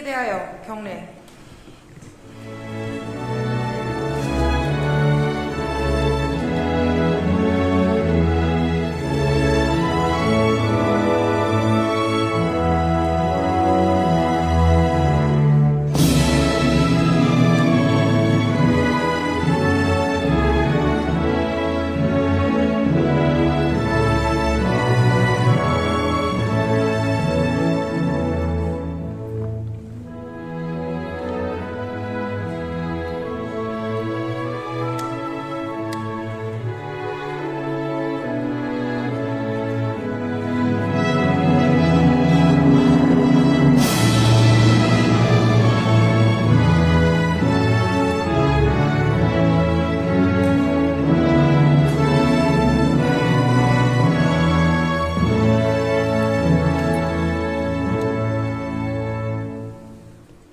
대하여 경례.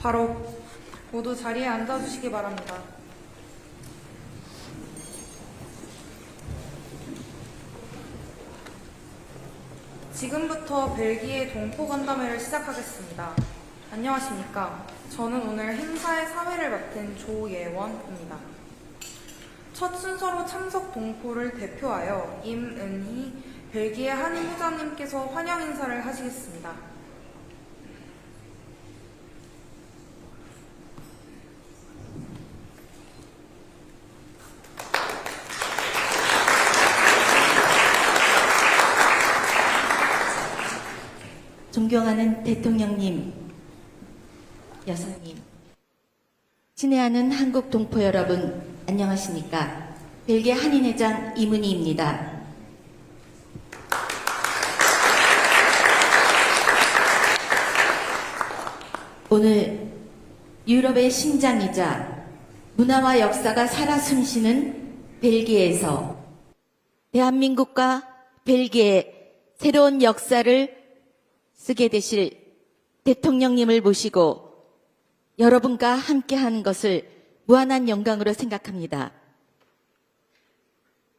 바로 모두 자리에 앉아주시기 바랍니다. 지금부터 벨기에 동포간담회를 시작하겠습니다. 안녕하십니까. 저는 오늘 행사의 사회를 맡은 조예원입니다. 첫 순서로 참석 동포를 대표하여 임은희 벨기에 한인회장님께서 환영 인사를 하시겠습니다. 존경하는 대통령님, 여사님, 친애하는 한국 동포 여러분, 안녕하십니까. 벨기에 한인회장 임은희입니다. 오늘 유럽의 심장이자 문화와 역사가 살아 숨쉬는 벨기에에서 대한민국과 벨기에 새로운 역사를 쓰게 되실 대통령님을 모시고 여러분과 함께하는 것을 무한한 영광으로 생각합니다.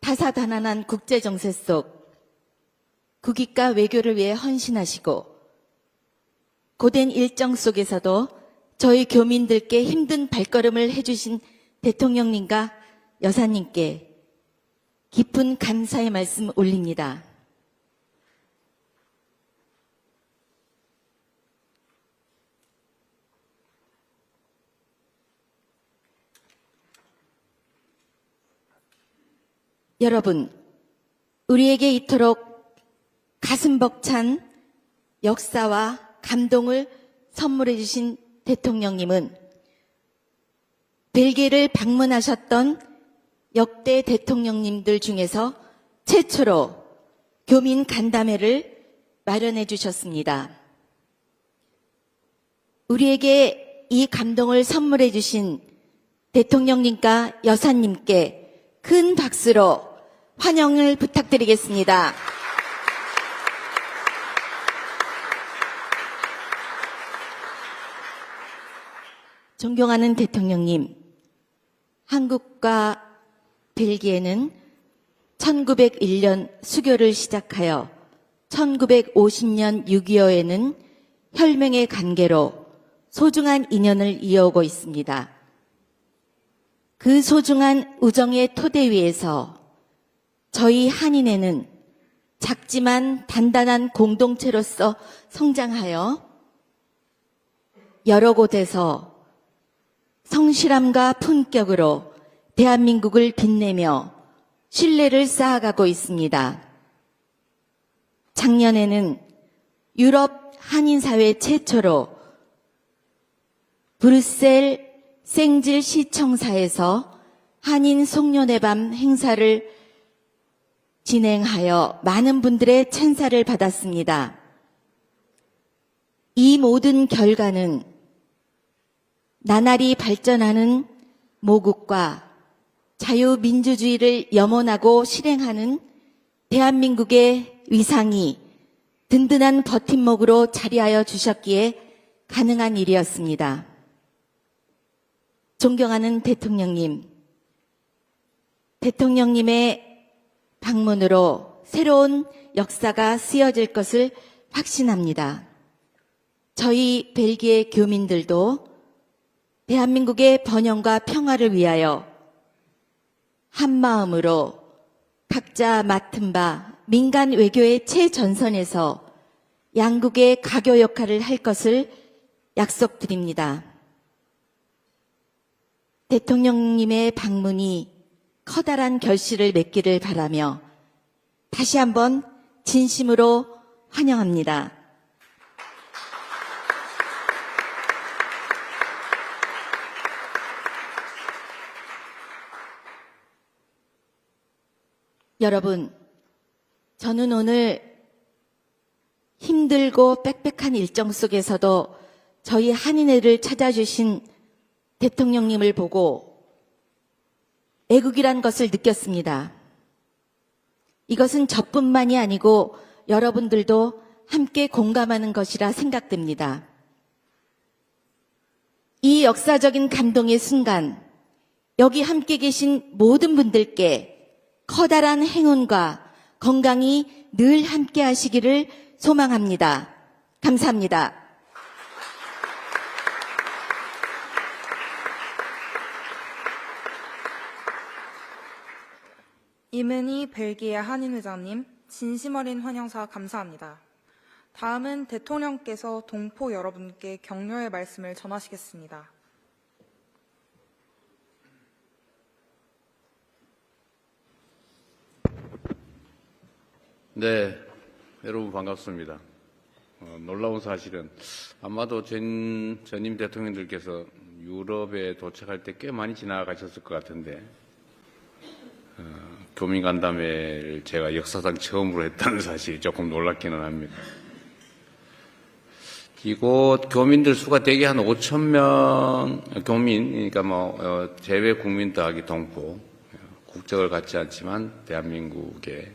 다사다난한 국제정세 속 국익과 외교를 위해 헌신하시고 고된 일정 속에서도 저희 교민들께 힘든 발걸음을 해주신 대통령님과 여사님께 깊은 감사의 말씀 올립니다. 여러분, 우리에게 이토록 가슴 벅찬 역사와 감동을 선물해 주신 대통령님은 벨기에를 방문하셨던 역대 대통령님들 중에서 최초로 교민 간담회를 마련해 주셨습니다. 우리에게 이 감동을 선물해 주신 대통령님과 여사님께 큰 박수로 환영을 부탁드리겠습니다. 존경하는 대통령님, 한국과 벨기에는 1901년 수교를 시작하여 1950년 6.25에는 혈맹의 관계로 소중한 인연을 이어오고 있습니다. 그 소중한 우정의 토대 위에서 저희 한인회는 작지만 단단한 공동체로서 성장하여 여러 곳에서 성실함과 품격으로 대한민국을 빛내며 신뢰를 쌓아가고 있습니다. 작년에는 유럽 한인사회 최초로 브뤼셀 생질 시청사에서 한인 송년회 밤 행사를 진행하여 많은 분들의 찬사를 받았습니다. 이 모든 결과는 나날이 발전하는 모국과 자유민주주의를 염원하고 실행하는 대한민국의 위상이 든든한 버팀목으로 자리하여 주셨기에 가능한 일이었습니다. 존경하는 대통령님, 대통령님의 방문으로 새로운 역사가 쓰여질 것을 확신합니다. 저희 벨기에 교민들도 대한민국의 번영과 평화를 위하여 한마음으로 각자 맡은 바 민간 외교의 최전선에서 양국의 가교 역할을 할 것을 약속드립니다. 대통령님의 방문이 커다란 결실을 맺기를 바라며 다시 한번 진심으로 환영합니다. 여러분, 저는 오늘 힘들고 빽빽한 일정 속에서도 저희 한인회를 찾아주신 대통령님을 보고 애국이란 것을 느꼈습니다. 이것은 저뿐만이 아니고 여러분들도 함께 공감하는 것이라 생각됩니다. 이 역사적인 감동의 순간, 여기 함께 계신 모든 분들께 커다란 행운과 건강이 늘 함께 하시기를 소망합니다. 감사합니다. 이문희 벨기에 한인회장님, 진심 어린 환영사 감사합니다. 다음은 대통령께서 동포 여러분께 격려의 말씀을 전하시겠습니다. 네, 여러분 반갑습니다. 놀라운 사실은 아마도 전임 대통령들께서 유럽에 도착할 때 꽤 많이 지나가셨을 것 같은데 교민 간담회를 제가 역사상 처음으로 했다는 사실이 조금 놀랍기는 합니다. 이곳 교민들 수가 대개 한 5,000명 교민, 그러니까 재외 국민 더하기 동포, 국적을 갖지 않지만 대한민국에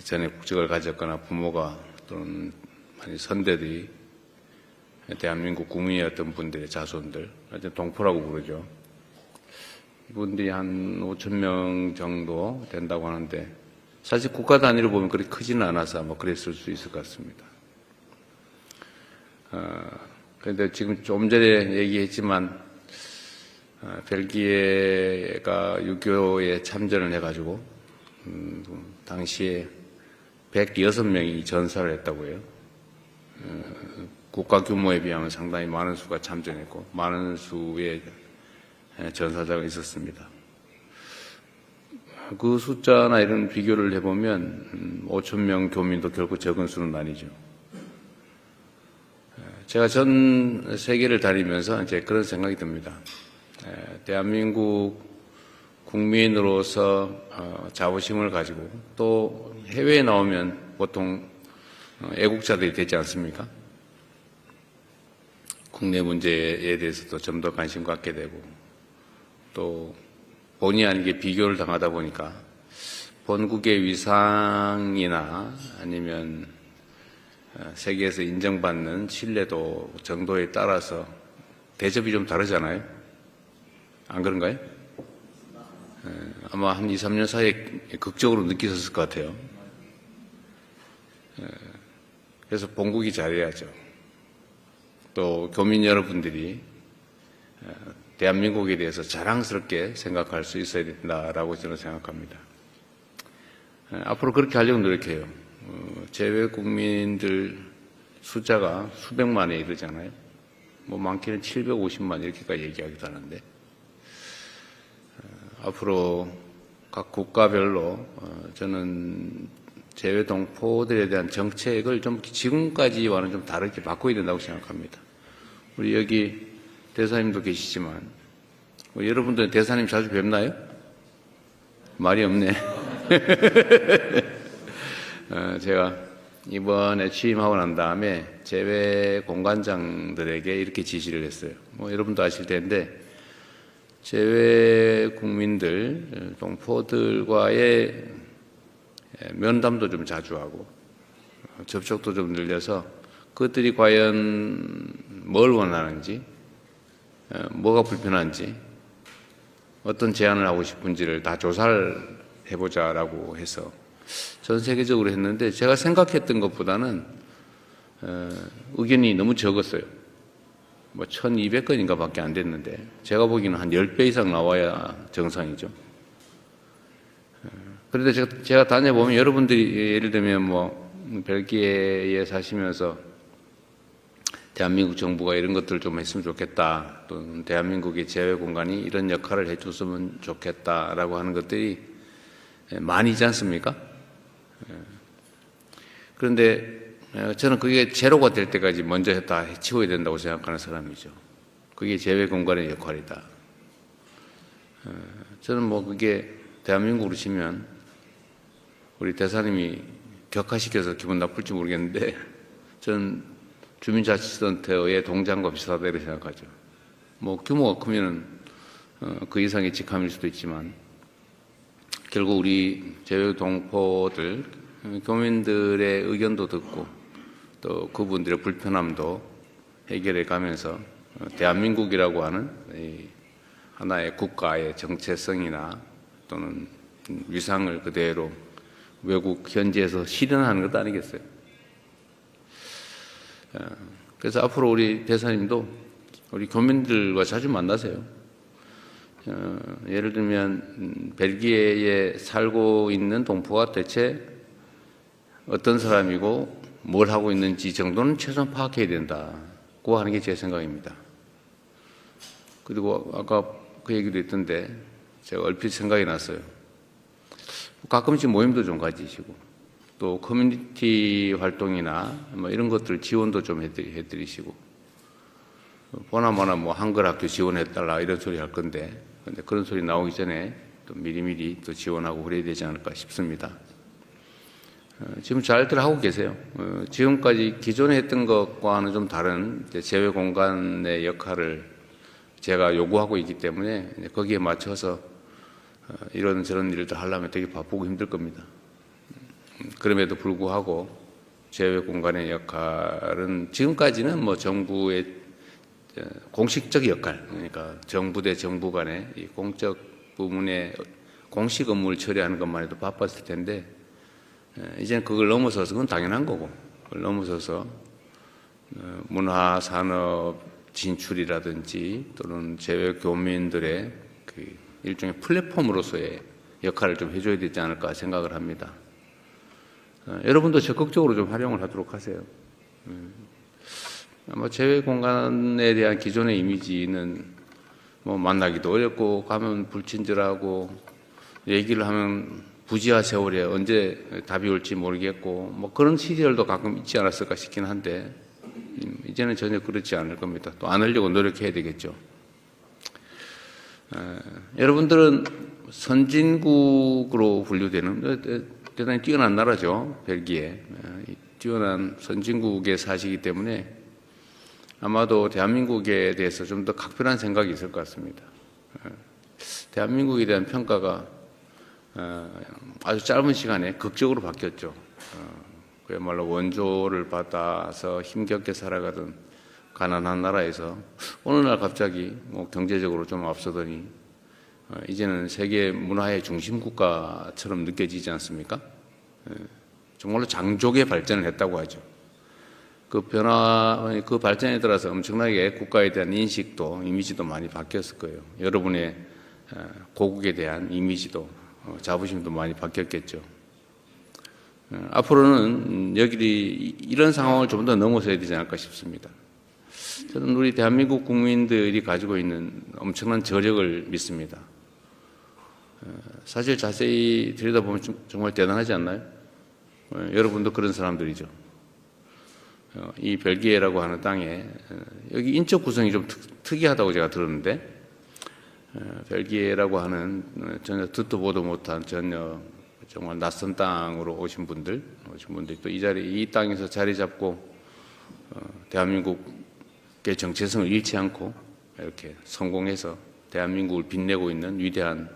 전에 국적을 가졌거나 부모가 또는 많이 선대들이 대한민국 국민이었던 분들의 자손들, 동포라고 부르죠. 이분들이 한 5,000명 정도 된다고 하는데 사실 국가 단위로 보면 그렇게 크지는 않아서 그랬을 수 있을 것 같습니다. 그런데 지금 좀 전에 얘기했지만 벨기에가 유교에 참전을 해가지고 당시에 106명이 전사를 했다고 해요. 국가 규모에 비하면 상당히 많은 수가 참전했고 많은 수의 전사자가 있었습니다. 그 숫자나 이런 비교를 해보면 5,000명 교민도 결코 적은 수는 아니죠. 제가 전 세계를 다니면서 이제 그런 생각이 듭니다. 대한민국 국민으로서 자부심을 가지고 또 해외에 나오면 보통 애국자들이 되지 않습니까? 국내 문제에 대해서도 좀 더 관심 갖게 되고 또 본의 아니게 비교를 당하다 보니까 본국의 위상이나 아니면 세계에서 인정받는 신뢰도 정도에 따라서 대접이 좀 다르잖아요. 안 그런가요? 아마 한 2, 3년 사이에 극적으로 느끼셨을 것 같아요. 그래서 본국이 잘해야죠. 또 교민 여러분들이 대한민국에 대해서 자랑스럽게 생각할 수 있어야 된다라고 저는 생각합니다. 앞으로 그렇게 하려고 노력해요. 재외 국민들 숫자가 수백만에 이르잖아요. 많게는 750만 이렇게까지 얘기하기도 하는데 앞으로 각 국가별로 저는 재외 동포들에 대한 정책을 좀 지금까지와는 좀 다르게 바꿔야 된다고 생각합니다. 우리 여기 대사님도 계시지만 여러분들 대사님 자주 뵙나요? 말이 없네. 제가 이번에 취임하고 난 다음에 재외 공관장들에게 이렇게 지시를 했어요. 여러분도 아실 텐데 재외 국민들, 동포들과의 면담도 좀 자주 하고 접촉도 좀 늘려서 그것들이 과연 뭘 원하는지, 뭐가 불편한지, 어떤 제안을 하고 싶은지를 다 조사를 해보자라고 해서 전 세계적으로 했는데 제가 생각했던 것보다는 의견이 너무 적었어요. 뭐 1200건인가 밖에 안 됐는데 제가 보기에는 한 10배 이상 나와야 정상이죠. 그런데 제가 다녀보면 여러분들이 예를 들면 뭐 벨기에에 사시면서 대한민국 정부가 이런 것들을 좀 했으면 좋겠다, 또는 대한민국의 재외 공간이 이런 역할을 해줬으면 좋겠다라고 하는 것들이 많이 있지 않습니까? 그런데 저는 그게 제로가 될 때까지 먼저 다 해치워야 된다고 생각하는 사람이죠. 그게 재외 공간의 역할이다. 저는 뭐 그게 대한민국으로 치면 우리 대사님이 격화시켜서 기분 나쁠지 모르겠는데 저는 주민자치센터의 동장과 비슷하다 이렇게 생각하죠. 뭐 규모가 크면은 그 이상의 직함일 수도 있지만 결국 우리 재외 동포들, 교민들의 의견도 듣고 또 그분들의 불편함도 해결해 가면서 대한민국이라고 하는 하나의 국가의 정체성이나 또는 위상을 그대로 외국 현지에서 실현하는 것도 아니겠어요. 그래서 앞으로 우리 대사님도 우리 교민들과 자주 만나세요. 예를 들면 벨기에에 살고 있는 동포가 대체 어떤 사람이고 뭘 하고 있는지 정도는 최소한 파악해야 된다고 하는 게 제 생각입니다. 그리고 아까 그 얘기도 했던데 제가 얼핏 생각이 났어요. 가끔씩 모임도 좀 가지시고 또 커뮤니티 활동이나 뭐 이런 것들 지원도 좀 해드리시고 보나마나 뭐 한글 학교 지원해달라 이런 소리 할 건데 근데 그런 소리 나오기 전에 또 미리미리 또 지원하고 그래야 되지 않을까 싶습니다. 지금 잘들 하고 계세요. 지금까지 기존에 했던 것과는 좀 다른 재외 공간의 역할을 제가 요구하고 있기 때문에 거기에 맞춰서 이런 저런 일들 하려면 되게 바쁘고 힘들 겁니다. 그럼에도 불구하고 재외 공간의 역할은 지금까지는 뭐 정부의 공식적 역할, 그러니까 정부 대 정부 간의 이 공적 부문의 공식 업무를 처리하는 것만 해도 바빴을 텐데 이제는 그걸 넘어서서 그건 당연한 거고 그걸 넘어서서 문화 산업 진출이라든지 또는 재외 교민들의 그 일종의 플랫폼으로서의 역할을 좀 해줘야 되지 않을까 생각을 합니다. 여러분도 적극적으로 좀 활용을 하도록 하세요. 아마 재외 공간에 대한 기존의 이미지는 뭐 만나기도 어렵고 가면 불친절하고 얘기를 하면 부지하 세월에 언제 답이 올지 모르겠고 뭐 그런 시절도 가끔 있지 않았을까 싶긴 한데 이제는 전혀 그렇지 않을 겁니다. 또 안 하려고 노력해야 되겠죠. 여러분들은 선진국으로 분류되는 대단히 뛰어난 나라죠. 벨기에. 뛰어난 선진국에 사시기 때문에 아마도 대한민국에 대해서 좀 더 각별한 생각이 있을 것 같습니다. 대한민국에 대한 평가가 아주 짧은 시간에 극적으로 바뀌었죠. 그야말로 원조를 받아서 힘겹게 살아가던 가난한 나라에서 어느 날 갑자기 뭐 경제적으로 좀 앞서더니 이제는 세계 문화의 중심 국가처럼 느껴지지 않습니까? 정말로 장족의 발전을 했다고 하죠. 그 변화, 그 발전에 따라서 엄청나게 국가에 대한 인식도, 이미지도 많이 바뀌었을 거예요. 여러분의 고국에 대한 이미지도, 자부심도 많이 바뀌었겠죠. 앞으로는 이런 상황을 좀 더 넘어서야 되지 않을까 싶습니다. 저는 우리 대한민국 국민들이 가지고 있는 엄청난 저력을 믿습니다. 사실 자세히 들여다보면 정말 대단하지 않나요? 여러분도 그런 사람들이죠. 이 벨기에라고 하는 땅에 여기 인적 구성이 좀 특이하다고 제가 들었는데 벨기에라고 하는 전혀 듣도 보도 못한 전혀 정말 낯선 땅으로 오신 분들이 또 이 땅에서 자리 잡고 대한민국의 정체성을 잃지 않고 이렇게 성공해서 대한민국을 빛내고 있는 위대한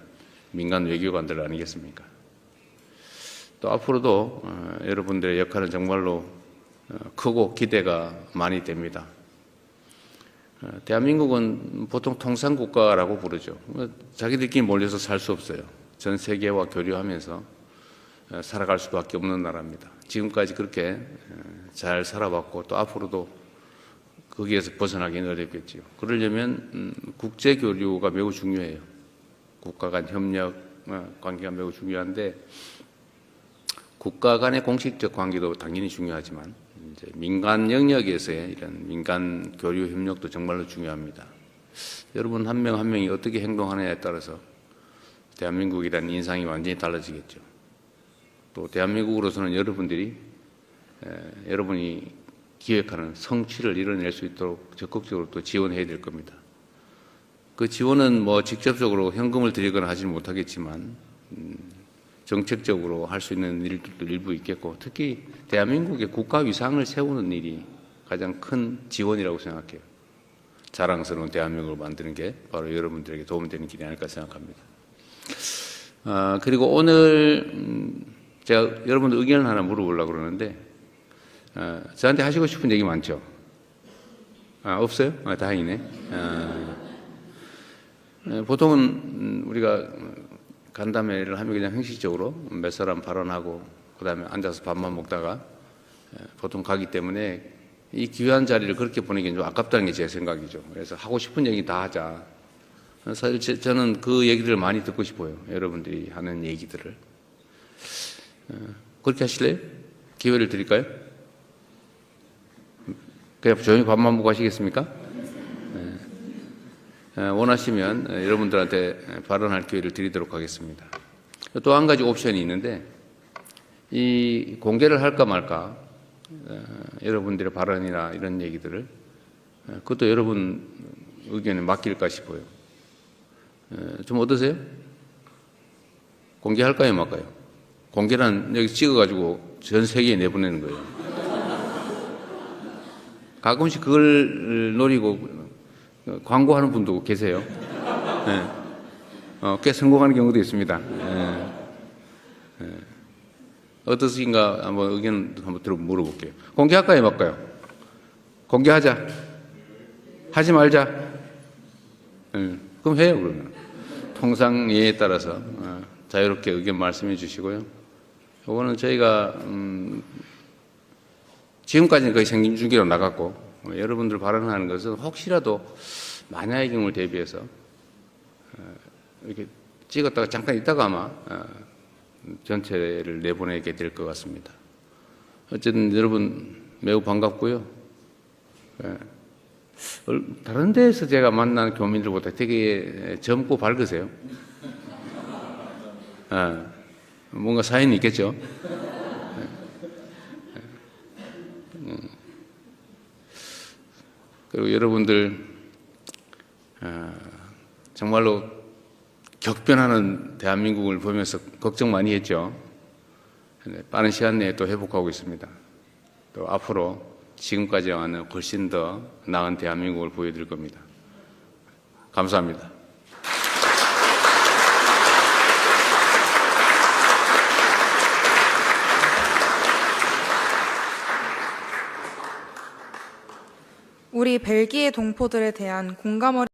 민간 외교관들 아니겠습니까? 또 앞으로도 여러분들의 역할은 정말로 크고 기대가 많이 됩니다. 대한민국은 보통 통상국가라고 부르죠. 자기들끼리 몰려서 살 수 없어요. 전 세계와 교류하면서 살아갈 수밖에 없는 나라입니다. 지금까지 그렇게 잘 살아왔고 또 앞으로도 거기에서 벗어나기는 어렵겠지요. 그러려면 국제 교류가 매우 중요해요. 국가 간 협력 관계가 매우 중요한데 국가 간의 공식적 관계도 당연히 중요하지만 이제 민간 영역에서의 이런 민간 교류 협력도 정말로 중요합니다. 여러분 한 명 한 명이 어떻게 행동하느냐에 따라서 대한민국이라는 인상이 완전히 달라지겠죠. 또 대한민국으로서는 여러분들이 여러분이 기획하는 성취를 이뤄낼 수 있도록 적극적으로 또 지원해야 될 겁니다. 그 지원은 뭐 직접적으로 현금을 드리거나 하지는 못하겠지만 정책적으로 할 수 있는 일들도 일부 있겠고 특히 대한민국의 국가 위상을 세우는 일이 가장 큰 지원이라고 생각해요. 자랑스러운 대한민국을 만드는 게 바로 여러분들에게 도움이 되는 길이 아닐까 생각합니다. 그리고 오늘 제가 여러분들 의견을 하나 물어보려고 그러는데 저한테 하시고 싶은 얘기 많죠? 없어요? 다행이네. 보통은 우리가 간담회를 하면 그냥 형식적으로 몇 사람 발언하고 그 다음에 앉아서 밥만 먹다가 보통 가기 때문에 이 귀한 자리를 그렇게 보내기는 좀 아깝다는 게 제 생각이죠. 그래서 하고 싶은 얘기 다 하자. 사실 저는 그 얘기들을 많이 듣고 싶어요. 여러분들이 하는 얘기들을. 그렇게 하실래요? 기회를 드릴까요? 그냥 조용히 밥만 먹고 하시겠습니까? 원하시면 여러분들한테 발언할 기회를 드리도록 하겠습니다. 또 한 가지 옵션이 있는데 이 공개를 할까 말까 여러분들의 발언이나 이런 얘기들을 그것도 여러분 의견에 맡길까 싶어요. 좀 어떠세요? 공개할까요 말까요? 공개란 여기 찍어가지고 전 세계에 내보내는 거예요. 가끔씩 그걸 노리고 광고하는 분도 계세요. 꽤 성공하는 경우도 있습니다. 어떠신가 한번 의견 한번 물어볼게요. 공개할까요, 말까요? 공개하자. 하지 말자. 그럼 해요, 그러면. 통상예에 따라서 자유롭게 의견 말씀해 주시고요. 이거는 저희가 지금까지는 거의 생중계로 나갔고 여러분들 발언하는 것은 혹시라도 만약의 경우를 대비해서 이렇게 찍었다가 잠깐 있다가 아마 전체를 내보내게 될 것 같습니다. 어쨌든 여러분 매우 반갑고요. 다른 데에서 제가 만난 교민들보다 되게 젊고 밝으세요. 뭔가 사연이 있겠죠. 그리고 여러분들 정말로 격변하는 대한민국을 보면서 걱정 많이 했죠. 빠른 시간 내에 또 회복하고 있습니다. 또 앞으로 지금까지와는 훨씬 더 나은 대한민국을 보여드릴 겁니다. 감사합니다. 우리 벨기에 동포들에 대한 공감 어린